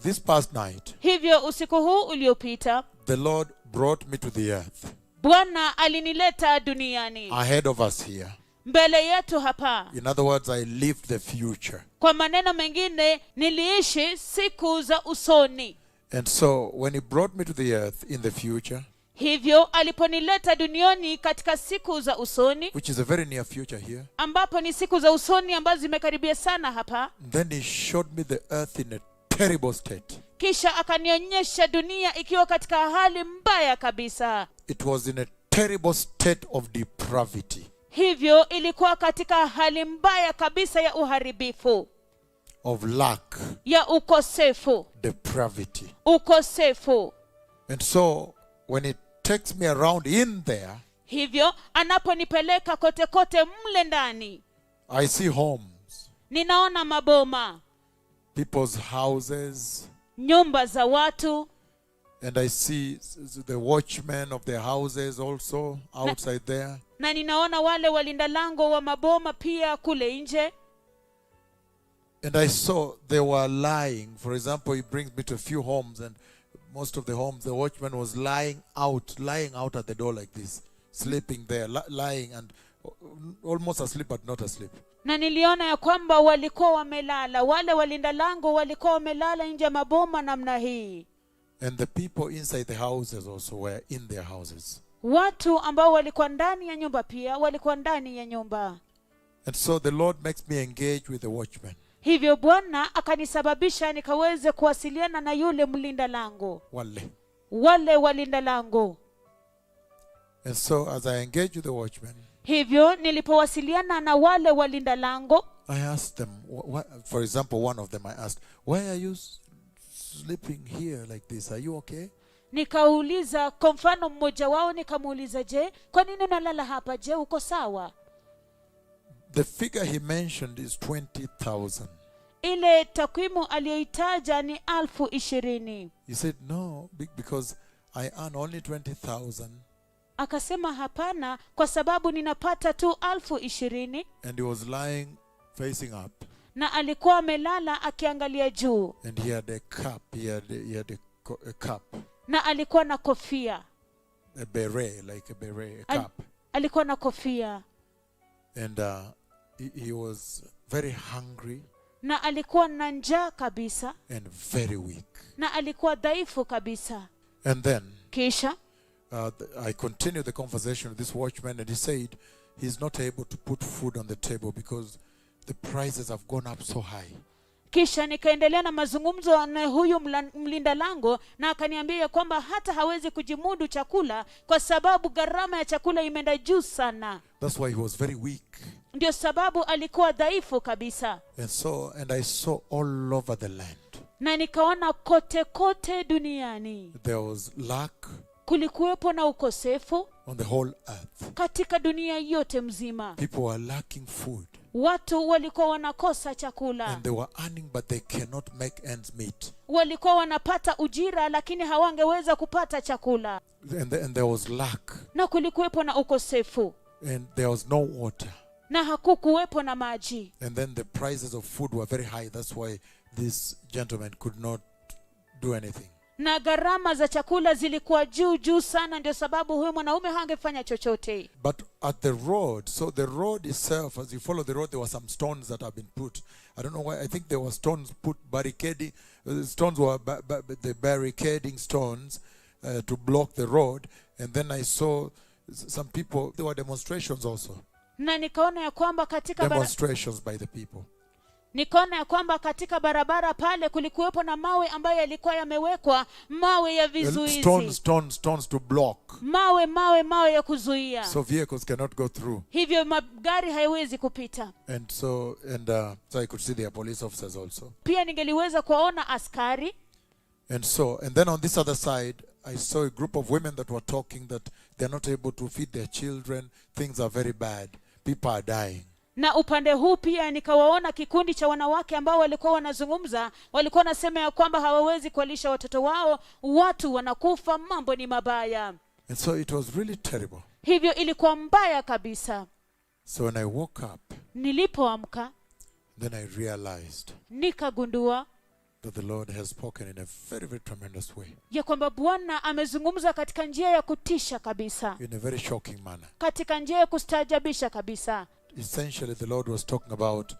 this past night, hivyo usiku huu uliopita, the Lord brought me to the earth. Bwana alinileta duniani. Ahead of us here. Mbele yetu hapa. In other words, I lived the future. Kwa maneno mengine, niliishi siku za usoni. And so, when he brought me to the earth in the future, hivyo aliponileta duniani katika siku za usoni, which is a very near future here, ambapo ni siku za usoni ambazo zimekaribia sana hapa, then he showed me the earth in a terrible state. Kisha akanionyesha dunia ikiwa katika hali mbaya kabisa. It was in a terrible state of depravity. Hivyo ilikuwa katika hali mbaya kabisa ya uharibifu. Of lack. Ya ukosefu. Depravity. Ukosefu. And so, when it takes me around in there, hivyo anaponipeleka kote kote mle ndani, I see homes. Ninaona maboma. People's houses. Nyumba za watu. And I see the watchmen of their houses also outside there. Na ninaona wale walinda lango wa maboma pia kule nje. And I saw they were lying. For example, he brings me to a few homes, and most of the homes, the watchman was lying out at the door like this, sleeping there, lying and almost asleep but not asleep. Na niliona ya kwamba walikuwa wamelala, wale walinda lango walikuwa wamelala nje maboma namna hii. And the people inside the houses also were in their houses. Watu ambao walikuwa ndani ya nyumba pia walikuwa ndani ya nyumba. And so the Lord makes me engage with the watchman. Hivyo Bwana akanisababisha nikaweze kuwasiliana na yule mlinda lango. Wale walinda lango. And so as I engage with the watchman, hivyo nilipowasiliana na wale walinda lango, I asked them, for example, one of them I asked, why are you sleeping here like this? Are you okay? Nikauliza, kwa mfano mmoja wao nikamuuliza, je, kwa nini unalala hapa? Je, uko sawa? The figure he mentioned is 20,000. Ile takwimu aliyoitaja ni 20,000. He said, no, because I earn only 20,000. Akasema hapana, kwa sababu ninapata tu 20,000. And he was lying facing up. Na alikuwa amelala akiangalia juu. And he had a cap. He had a cap. Na alikuwa na kofia. A beret, like a beret, a cap. Alikuwa na kofia. And he was very hungry. Na alikuwa na njaa kabisa. And very weak. Na alikuwa dhaifu kabisa. And then kisha I continued the conversation with this watchman, and he said he's not able to put food on the table because the prices have gone up so high. Kisha nikaendelea na mazungumzo na huyu mlinda lango, na akaniambia kwamba hata hawezi kujimudu chakula kwa sababu gharama ya chakula imeenda juu sana. That's why he was very weak. Ndio sababu alikuwa dhaifu kabisa. And I saw all over the land. Na nikaona kote kote duniani. There was lack. Kulikuwepo na ukosefu on the whole earth. Katika dunia yote mzima. People were lacking food. Watu walikuwa wanakosa chakula. And they were earning but they cannot make ends meet. Walikuwa wanapata ujira lakini hawangeweza kupata chakula. And there was lack. Na kulikuwepo na ukosefu. And there was no water. Na hakukuwepo na maji. And then the prices of food were very high. That's why this gentleman could not do anything. Na gharama za chakula zilikuwa juu sana, ndio sababu huyo mwanaume hangefanya chochote. But at the road, so the road itself, as you follow the road, there were some stones that have been put. I don't know why. I think there were stones put barricading. Stones were the barricading stones to block the road. And then I saw some people. There were demonstrations also. Na nikaona ya kwamba katika demonstrations by the people. Nikaona ya kwamba katika barabara pale kulikuwepo na mawe ambayo yalikuwa yamewekwa, mawe ya vizuizi. Stones to block. Mawe ya kuzuia. So vehicles cannot go through. Hivyo magari hayawezi kupita. And so I could see their police officers also. Pia ningeliweza kuona askari. And then on this other side, I saw a group of women that were talking that they're not able to feed their children. Things are very bad. People are dying. Na upande huu pia nikawaona kikundi cha wanawake ambao walikuwa wanazungumza, walikuwa wanasema ya kwamba hawawezi kuwalisha watoto wao, watu wanakufa, mambo ni mabaya. And so it was really terrible. Hivyo ilikuwa mbaya kabisa. So when I woke up, nilipoamka, then I realized nikagundua that the Lord has spoken in a very, very tremendous way, ya kwamba Bwana amezungumza katika njia ya kutisha kabisa, in a very shocking manner. katika njia ya kustaajabisha kabisa. Essentially, the Lord was talking about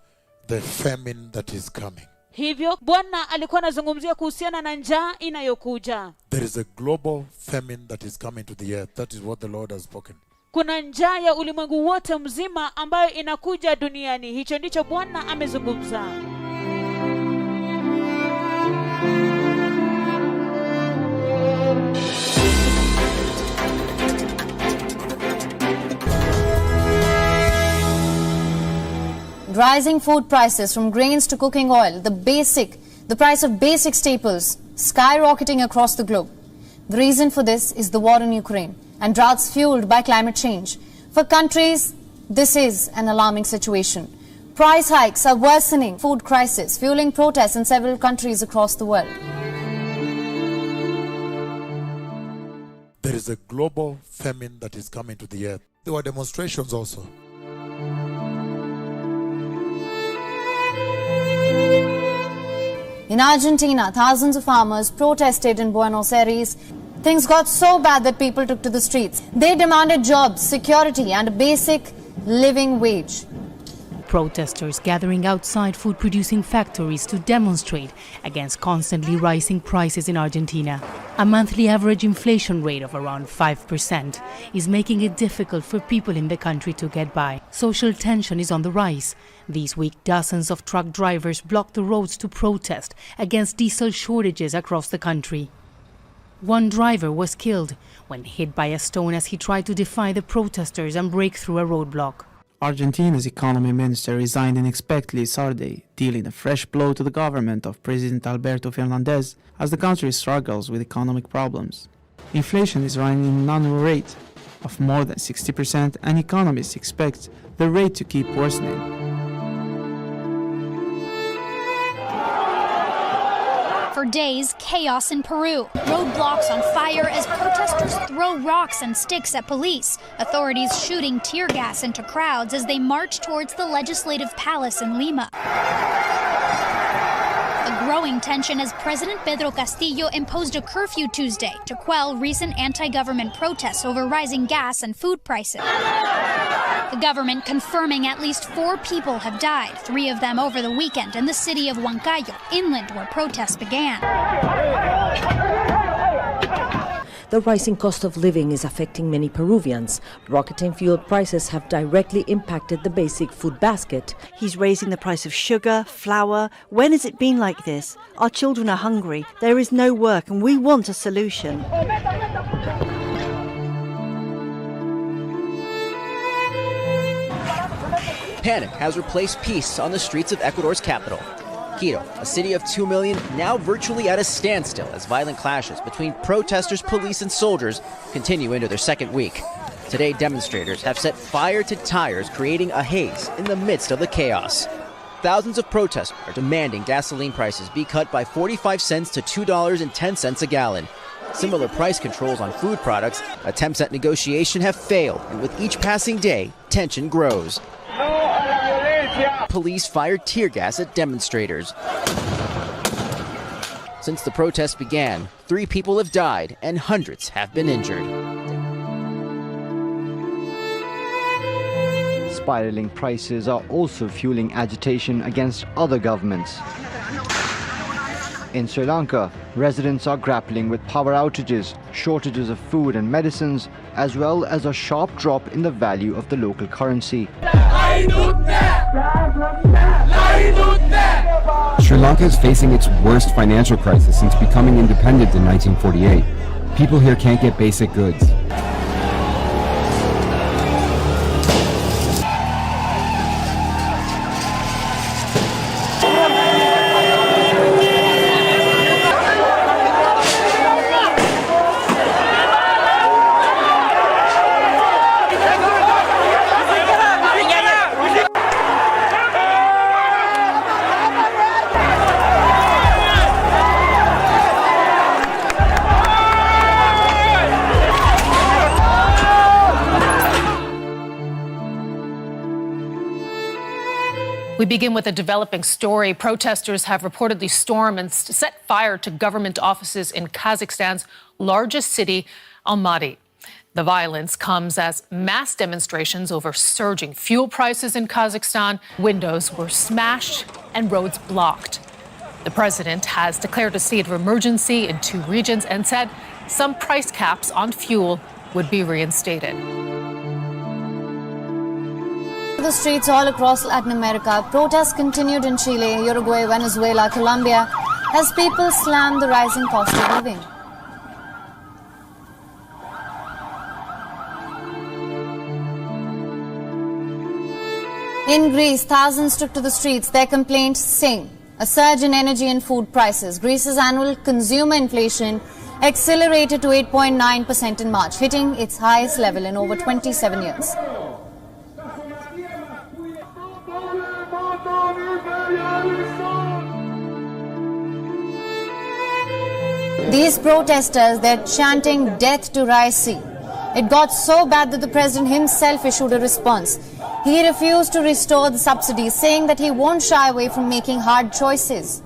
the famine that is coming. Hivyo Bwana alikuwa anazungumzia kuhusiana na njaa inayokuja. There is a global famine that is coming to the earth. That is what the Lord has spoken. Kuna njaa ya ulimwengu wote mzima ambayo inakuja duniani. Hicho ndicho Bwana amezungumza. Rising food prices from grains to cooking oil, the price of basic staples skyrocketing across the globe. The reason for this is the war in Ukraine and droughts fueled by climate change. For countries, this is an alarming situation. Price hikes are worsening food crisis, fueling protests in several countries across the world. There is a global famine that is coming to the earth. There were demonstrations also. In Argentina, thousands of farmers protested in Buenos Aires. Things got so bad that people took to the streets. They demanded jobs, security, and a basic living wage. Protesters gathering outside food-producing factories to demonstrate against constantly rising prices in Argentina. A monthly average inflation rate of around 5% is making it difficult for people in the country to get by. Social tension is on the rise. This week, dozens of truck drivers blocked the roads to protest against diesel shortages across the country. One driver was killed when hit by a stone as he tried to defy the protesters and break through a roadblock. Argentina's economy minister resigned unexpectedly Saturday, dealing a fresh blow to the government of President Alberto Fernandez as the country struggles with economic problems. Inflation is running at an annual rate of more than 60%, and economists expect the rate to keep worsening. For days, chaos in Peru. Roadblocks on fire as protesters throw rocks and sticks at police. Authorities shooting tear gas into crowds as they march towards the legislative palace in Lima. A growing tension as President Pedro Castillo imposed a curfew Tuesday to quell recent anti-government protests over rising gas and food prices. The government confirming at least 4 people have died, 3 of them over the weekend in the city of Huancayo, inland where protests began. The rising cost of living is affecting many Peruvians. Rocketing fuel prices have directly impacted the basic food basket. He's raising the price of sugar, flour. When has it been like this? Our children are hungry. There is no work and we want a solution. Panic has replaced peace on the streets of Ecuador's capital. Quito, a city of 2 million, now virtually at a standstill as violent clashes between protesters, police, and soldiers continue into their second week. Today, demonstrators have set fire to tires, creating a haze in the midst of the chaos. Thousands of protesters are demanding gasoline prices be cut by 45 cents to $2.10 a gallon. Similar price controls on food products, attempts at negotiation have failed, and with each passing day, tension grows. Police fired tear gas at demonstrators. Since the protests began, 3 people have died and hundreds have been injured. Spiraling prices are also fueling agitation against other governments. In Sri Lanka, residents are grappling with power outages, shortages of food and medicines, as well as a sharp drop in the value of the local currency. Sri Lanka is facing its worst financial crisis since becoming independent in 1948. People here can't get basic goods. We begin with a developing story. Protesters have reportedly stormed and set fire to government offices in Kazakhstan's largest city, Almaty. The violence comes as mass demonstrations over surging fuel prices in Kazakhstan. Windows were smashed and roads blocked. The president has declared a state of emergency in 2 regions and said some price caps on fuel would be reinstated. The streets all across Latin America, protests continued in Chile, Uruguay, Venezuela, Colombia, as people slammed the rising cost of living. In Greece, thousands took to the streets, their complaint same: a surge in energy and food prices. Greece's annual consumer inflation accelerated to 8.9% in March, hitting its highest level in over 27 years. These protesters, they're chanting death to Raisi. It got so bad that the president himself issued a response. He refused to restore the subsidies, saying that he won't shy away from making hard choices.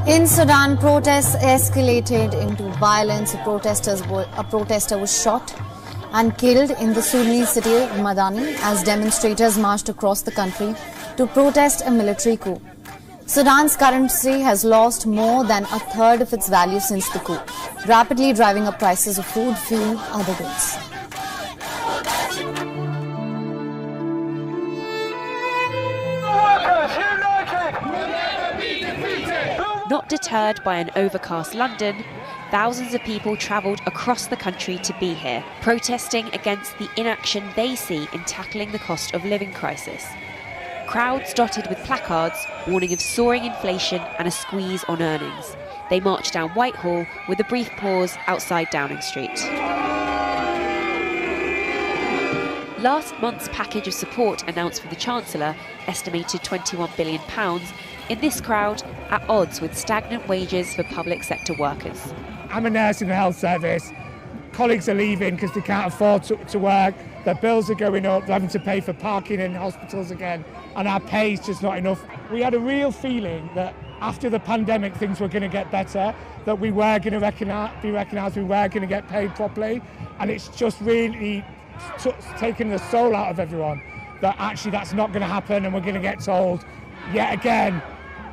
In Sudan, protests escalated into violence. A protester was shot and killed in the Sudanese city of Madani as demonstrators marched across the country to protest a military coup. Sudan's currency has lost more than a third of its value since the coup, rapidly driving up prices of food, fuel, other goods. Not deterred by an overcast London, thousands of people travelled across the country to be here, protesting against the inaction they see in tackling the cost of living crisis. Crowds dotted with placards warning of soaring inflation and a squeeze on earnings. They marched down Whitehall with a brief pause outside Downing Street. Last month's package of support announced for the Chancellor estimated £21 billion. In this crowd, at odds with stagnant wages for public sector workers. I'm a nurse in the health service. Colleagues are leaving because they can't afford to work. Their bills are going up. They're having to pay for parking in hospitals again. And our pay is just not enough. We had a real feeling that after the pandemic, things were going to get better, that we were going to be recognised, we were going to get paid properly. And it's just really taken the soul out of everyone that actually that's not going to happen, and we're going to get told, yet again,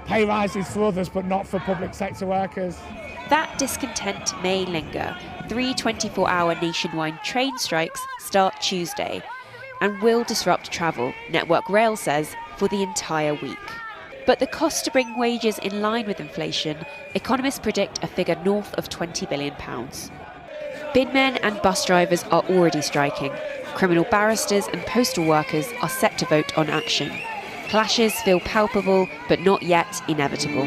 pay rises for others but not for public sector workers. That discontent may linger. 3 24-hour nationwide train strikes start Tuesday and will disrupt travel, Network Rail says, for the entire week. But the cost to bring wages in line with inflation, economists predict a figure north of £20 billion. Binmen and bus drivers are already striking. Criminal barristers and postal workers are set to vote on action. Clashes feel palpable, but not yet inevitable.